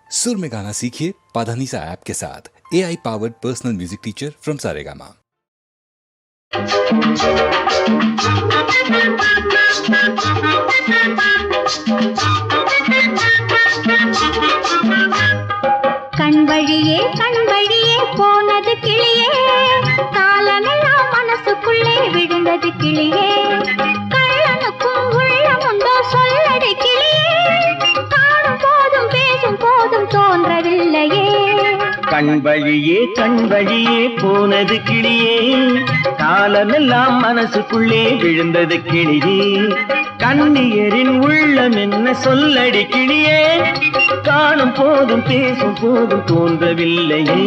सुर में गाना सीखिए पाधानीसा ऐप के साथ। AI powered personal music teacher from Saregama. கண்வழியே போனது கிளியே, காலமெல்லாம் மனசுக்குள்ளே விழுந்தது கிளியே. கள்ளனுக்கும் உள்ளமுண்டோ சொல்லடி கிளியே, காணும் போதும் பேசும் போதும் தோன்றவில்லையே. கண்வழியே போனது கிளியே, காலமெல்லாம் மனசுக்குள்ளே விழுந்தது கிளியே. கண்ணியரின் உள்ளம் என்ன சொல்லடி கிளியே, காணும் போதும் பேசும் போதும் தோன்றவில்லையே.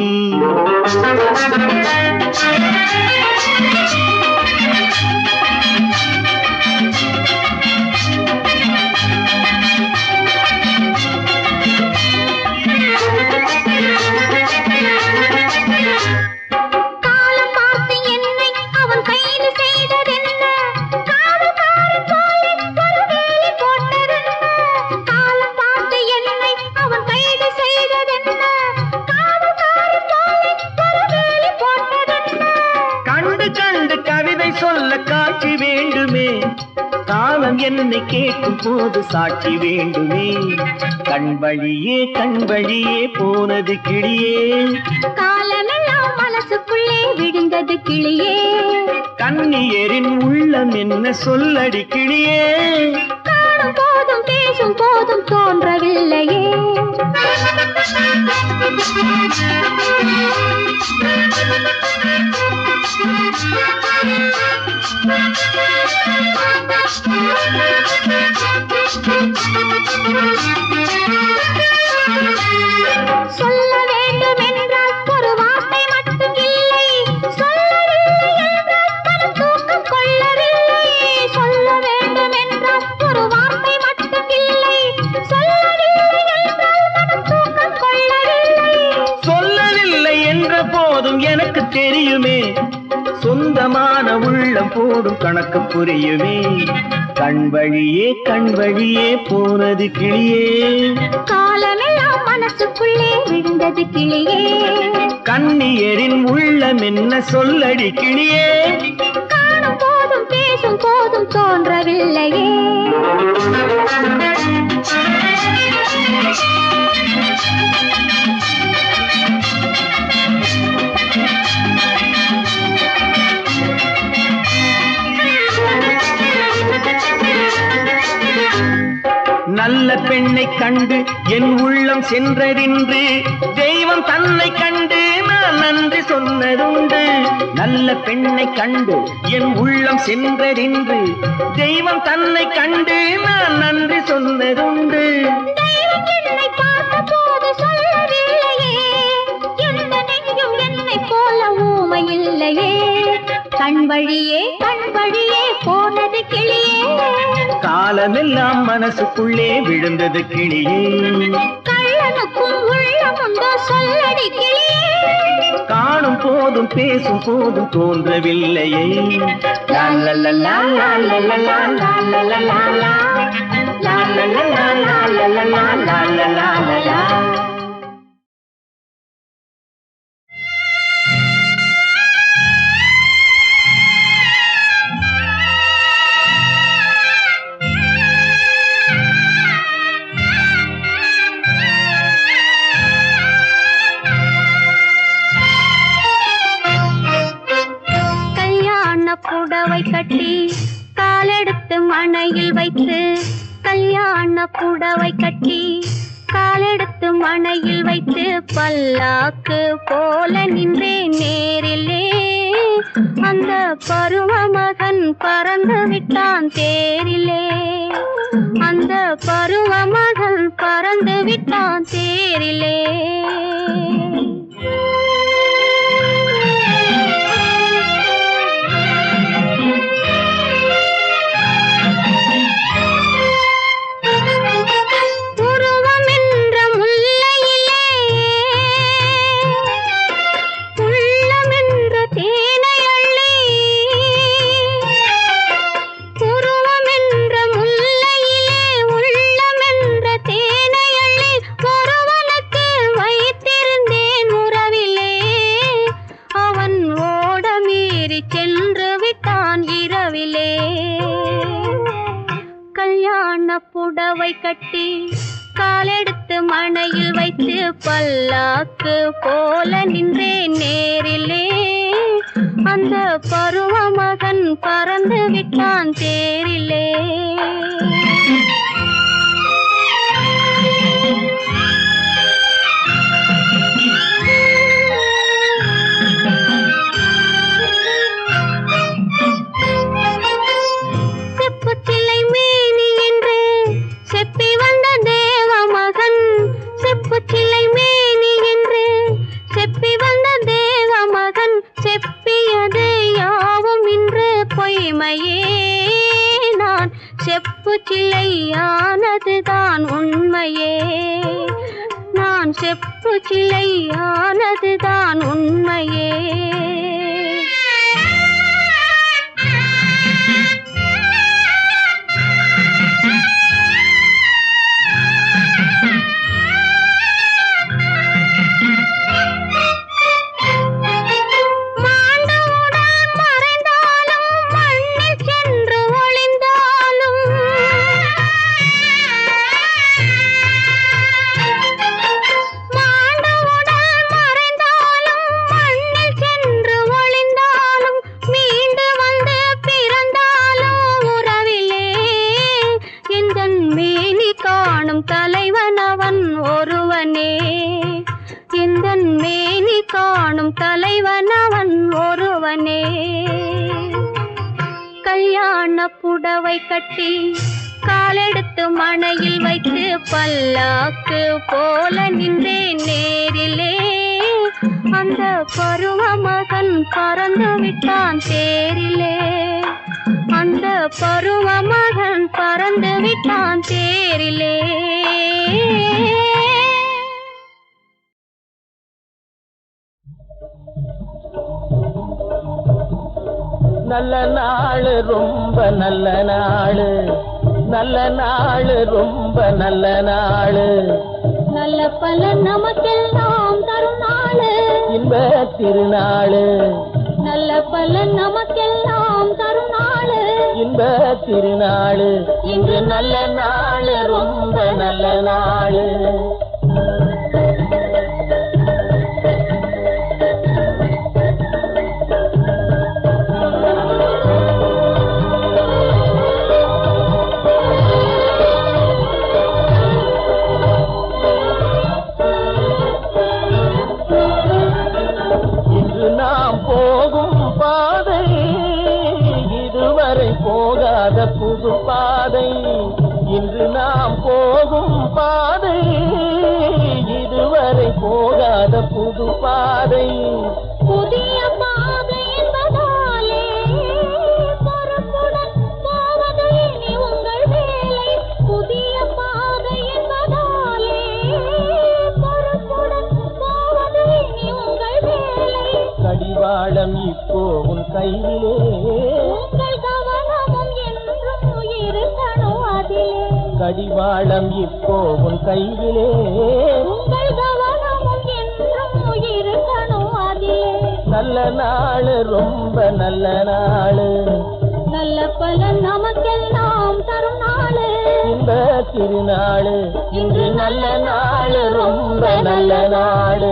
என்னை கேட்கும் போது சாட்சி வேண்டுமே. கண்வழியே போனது கிளியே, காலமெல்லாம் மனசுக்குள்ளே விழுந்தது கிளியே. கண்ணியரின் உள்ளம் என்ன சொல்லடி கிளியே, காணும் போதும் பேசும் போதும் தோன்றவில்லையே. சொல்ல வேண்டும் என்றால் ஒரு வார்த்தை மட்டும் இல்லை, சொல்லவில்லை என்றால் மனம் தூக்கம் கொள்ளவில்லை. சொல்ல வேண்டும் என்றால் ஒரு வார்த்தை மட்டும் இல்லை, சொல்லவில்லை என்றால் மனம் தூக்கம் கொள்ளவில்லை. சொல்லவில்லை என்ற போதும் எனக்கு தெரியுமே, சொந்தமான உள்ளம் போடும் கணக்கு புரியுமே. கண்வழியே போனது கிளியே, காலமெல்லாம் மனசுக்குள்ளே விழுந்தது கிளியே. கண்ணியரின் உள்ளம் என்ன சொல்லடி கிளியே, காணும் போதும் பேசும் போதும் தோன்றவில்லையே. நல்ல பெண்ணை கண்டு என் உள்ளம் சென்றதின்று, தெய்வம் தன்னை கண்டு நான் நன்றி சொன்னதுண்டு. நல்ல பெண்ணை கண்டு என் உள்ளம் சென்றதின்று, தெய்வம் தன்னை கண்டு நான் நன்றி சொன்னதுண்டு. தெய்வம் என்னை பார்த்த போது சொல்லவில்லையே, எந்த நெஞ்சும் என்னை போல ஊமை இல்லையே. கண்வழியே போனது கிளியே, காலமெல்லாம் மனசுக்குள்ளே விழுந்தது கிளியே. கள்ளனுக்கும் உள்ளமுண்டோ சொல்லடி கிளியே, காணும் போதும் பேசும் போதும் தோன்றவில்லையே. புடவை கட்டி காலெடுத்து மணையில் வைத்து, கல்யாண புடவை கட்டி காலெடுத்து மணையில் வைத்து, பல்லாக்கு போல நின்றே நேரிலே. அந்த பருவ மகன் பறந்து விட்டான் தேரிலே, அந்த பருவ மகன் பறந்து விட்டான் தேரிலே. தேனையள்ளி ஒருவனுக்கு புடவை கட்டி காலெடுத்து மணையில் வைத்து பல்லாக்கு போல நின்றேன் நேரிலே. அந்த பருவ மகன் பறந்து விட்டான் தேரிலே. செப்புச்சிலை மேனி என்று செப்பி வந்த தேவ மகன், செப்புச்சிலை மேனி என்று செப்பி வந்த தேவ மகன், செப்பியது யாவும் இன்று பொய்மையே. நான் செப்பு சிலையானதுதான் உண்மையே. நான் செப்பு சிலையானதுதான் உண்மையே. தலைவன் அவன் ஒருவனே, எந்தன் மேனி காணும் தலைவன் அவன் ஒருவனே. கல்யாண புடவை கட்டி காலெடுத்து மணையில் வைத்து பல்லாக்கு போல நின்றேன் நேரிலே. அந்த பருவ மகன் பறந்து விட்டான் தேரிலே. அந்த பருவ மகன் பறந்து விட்டான் தேரிலே. நல்ல நாள் ரொம்ப நல்ல நாள், நல்ல நாள் ரொம்ப நல்ல நாள். நல்ல பலன் நமக்கெல்லாம் தரும் நாள், இன்ப திருநாள். நல்ல பலன் நமக்கெல்லாம் தரும் நாள், இன்ப திருநாள். இன்று நல்ல நாள் ரொம்ப நல்ல நாள். போகாத புது பாதை, இன்று நாம் போகும் பாதை, இதுவரை போகாத புது பாதை. புதிய பாதை என்பதாலே பொறுப்புடன் போவது இனி உங்கள் வேலை. புதிய பாதை என்பதாலே பொறுப்புடன் போவது இனி உங்கள் வேலை. கடிவாளம் இப்போ உன் கையிலே, கடிவாளம் இப்போ உன் கையிலே. உங்கள் கவனமும் என்றும் இருக்கணும் அதிலே. நல்ல நாள் ரொம்ப நல்ல நாள், நல்ல பலன் நமக்கெல்லாம் தரும் நாள், இந்த திருநாள். இன்று நல்ல நாள் ரொம்ப நல்ல நாள்.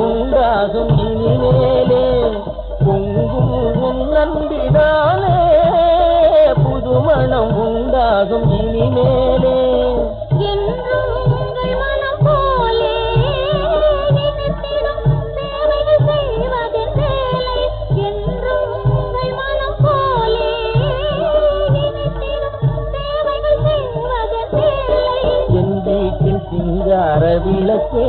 உண்டாகும் இனிமேலே, பொங்கும் உன் நம்பினாலே புதுமணம் உண்டாகும் இனிமேலே. என்றும் உங்கள் மனம் போலே நினைத்திடும் சேவைகள் செய்வதன் வேலை. என்றும் உங்கள் மனம் போலே நினைத்திடும் சேவைகள் செய்வதன் வேலை. என் வீட்டில் சிங்கார விளக்கே,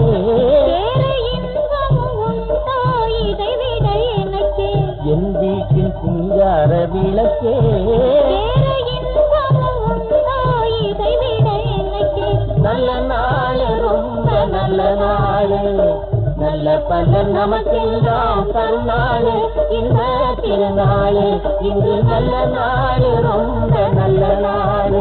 சிங்கார விளக்கே வேறு இன்பமும் உண்டோ இதை விட எனக்கு? நல்ல நாள் ரொம்ப நல்ல நாள், நல்ல பலன் நமக்கெல்லாம் தருநாள் இந்த திருநாள், இன்று நல்ல நாள் ரொம்ப நல்ல நாள்.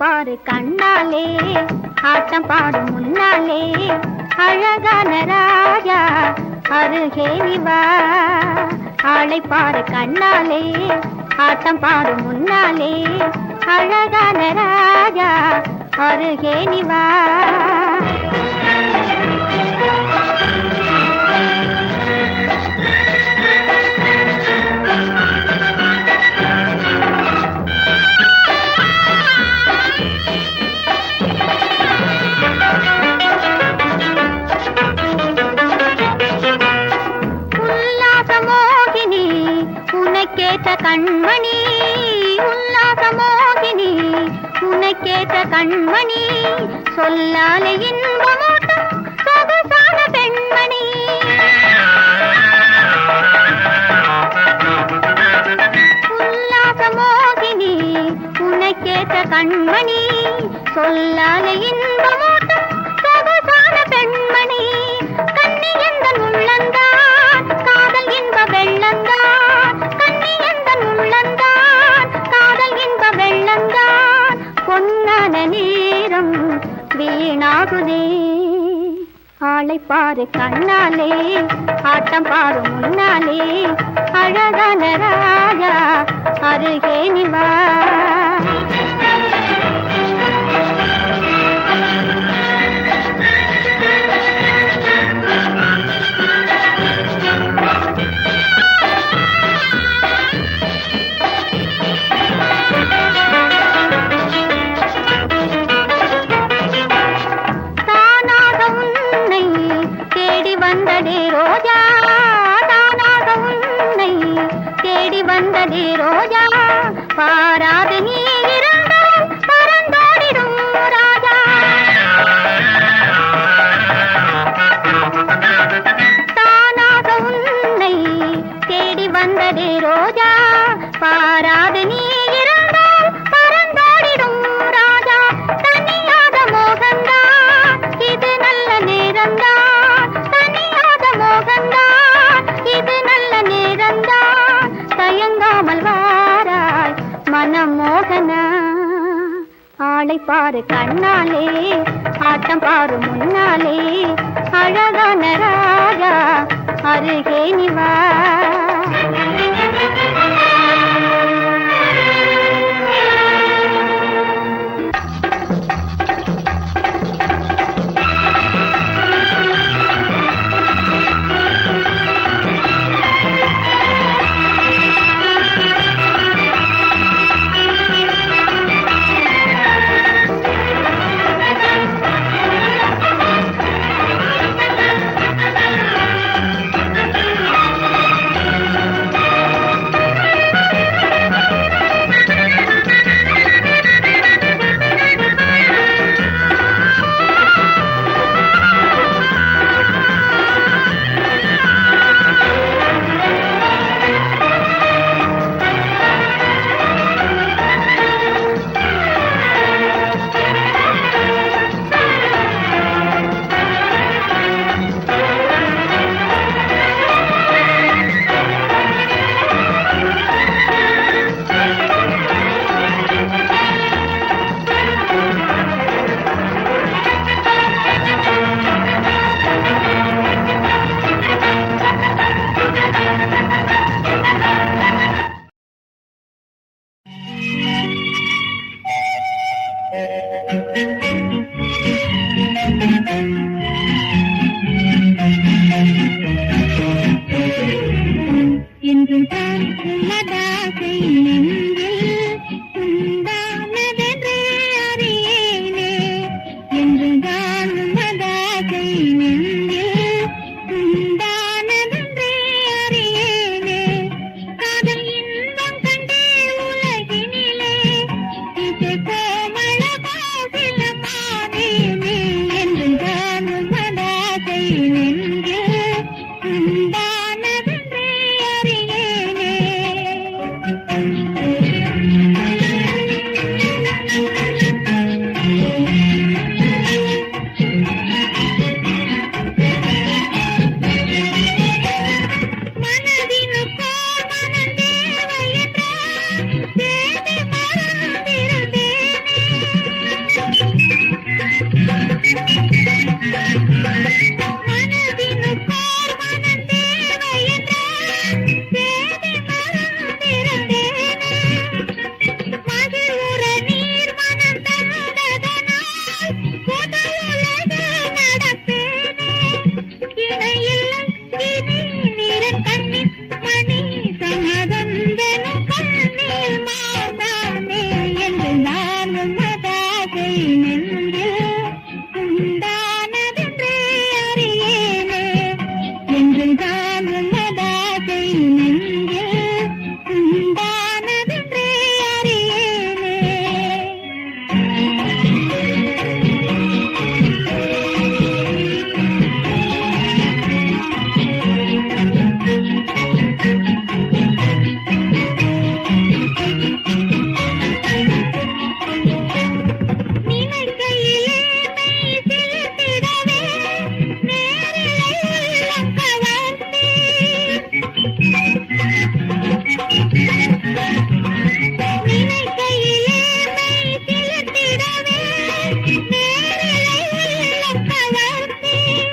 பாரு கண்ணாலே ஆட்டம் பாடும் முன்னாலே அழகான ராஜா அருகே நீ வா. ஆளை பாரு கண்ணாலே ஆட்டம் பாடும் முன்னாலே அழகான ராஜா அருகே நீ வா. உனக்கேற்ற கண்மணி உல்லாச மோகினி, உனக்கேற்ற கண்மணி சொல்லாலே இன்பமூட்டும் சொகுசான பெண்மணி. உல்லாச மோகினி உனக்கேற்ற கண்மணி சொல்லாலே இன்பமூட்டும் சொகுசான பெண்மணி. கண்ணி எந்தன் உள்ளந்தான் காதல் இன்ப வெள்ளந்தான், பொன்னான நேரம் வீணாகுதே. ஆளை பாரு கண்ணாலே ஆட்டம் பாரு முன்னாலே அழகான ராஜா அருகே நீ வா. வந்ததே ரோஜா பாராது நீ இருந்தால் பறந்தோடிடும் ராஜா. தானாக உன்னை தேடி வந்ததே ரோஜா பாராது நீ இருந்தால் பறந்தோடிடும் ராஜா. தனியாத மோகந்தான் இது நல்ல நேரந்தான், தனியாத மோகந்தான் இது நல்ல நேரந்தான். தயங்காமல் வாராய் மனமோகனா. ஆளை பாரு கண்ணாலே ஆட்டம் பாரு முன்னாலே அழகான ராஜா அருகே நீ வா. நெஞ்சில் உண்டானதென்றே அறியேனே. காதல் இன்பம் கண்டே உலகினிலே இசை கோமள கோகிலமானேனே என்று காணும் மதாசை நெஞ்சில் உண்டானதென்றே அறியேனே. மனதினுக்கோர் மனம் தேவை என்றால் தேடி மறந்திருந்தேனே. மனதினுக்கோர் மனம் தேவை என்றால் தேடி மறந்திருந்தேனே. மகிழ்வுற நீர் மனம் தந்ததனால் முதலுலக நடப்பேனே. இணையில்லை இனி நீரன் கண்ணின் மணி சமதந்தனும் கண்ணீர் மாதானே என்று நானும் மதாசை நெஞ்சில் உண்டானதென்றே அறியேனே என்று நானும் மதாசை நெஞ்சில் உண்டானதென்றே அறியேனே. நினைக்கையிலே மெய் சிலிர்த்திடவே நேரிலை உள்ளம் கவர்ந்தேன். நினைக்கையிலே மெய் சிலிர்த்திடவே நேரிலை உள்ளம் கவர்ந்தேன்.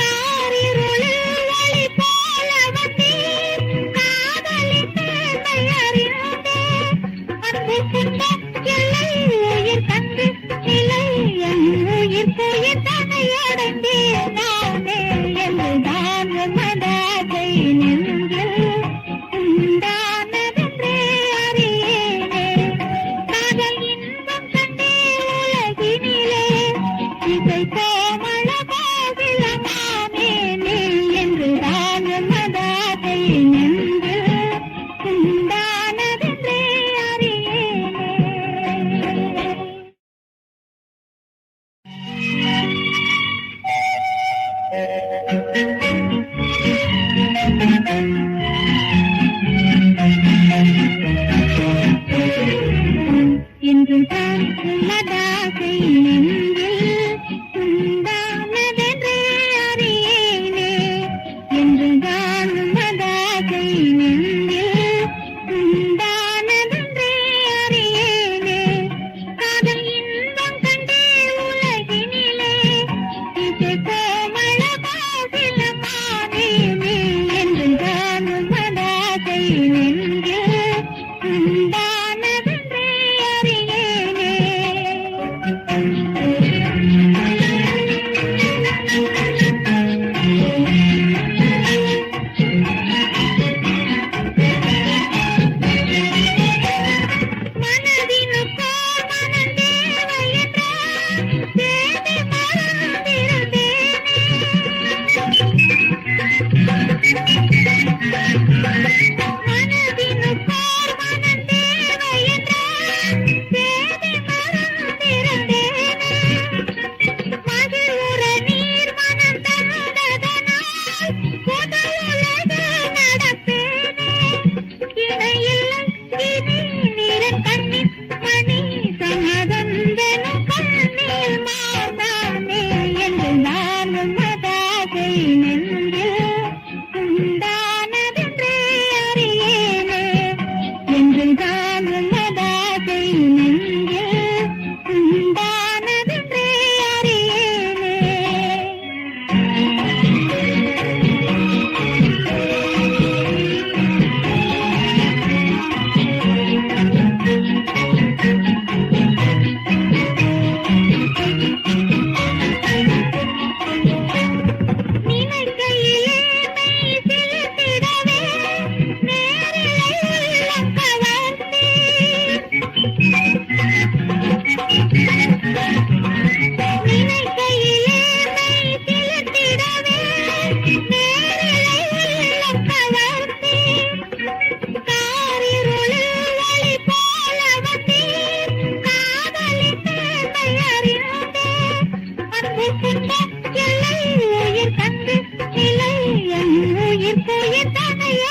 காரிருளில் ஒளி போல வந்தேன். காதலின் நேர்மை அறிந்தேன். அன்பு கொண்ட எல்லை உயிர் கண்டு நிலை என் உயிர் போய் தன்னை அடைந்தேன் நானே என்று தான் மதாசை நெஞ்சில் உண்டானதென்றே அறியேனே. காதல் இன்பம் கண்டே உலகினிலே இசை கோமள கோகிலமானேனே என்று தான் மதாசை நெஞ்சில் உண்டானதென்றே அறியேனே.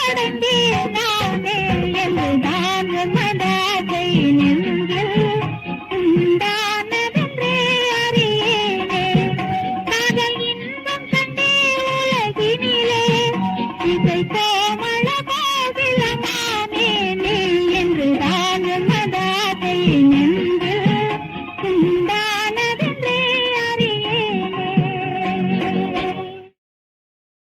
தொடர்ந்தேன் நானே என்றுதான் மனதை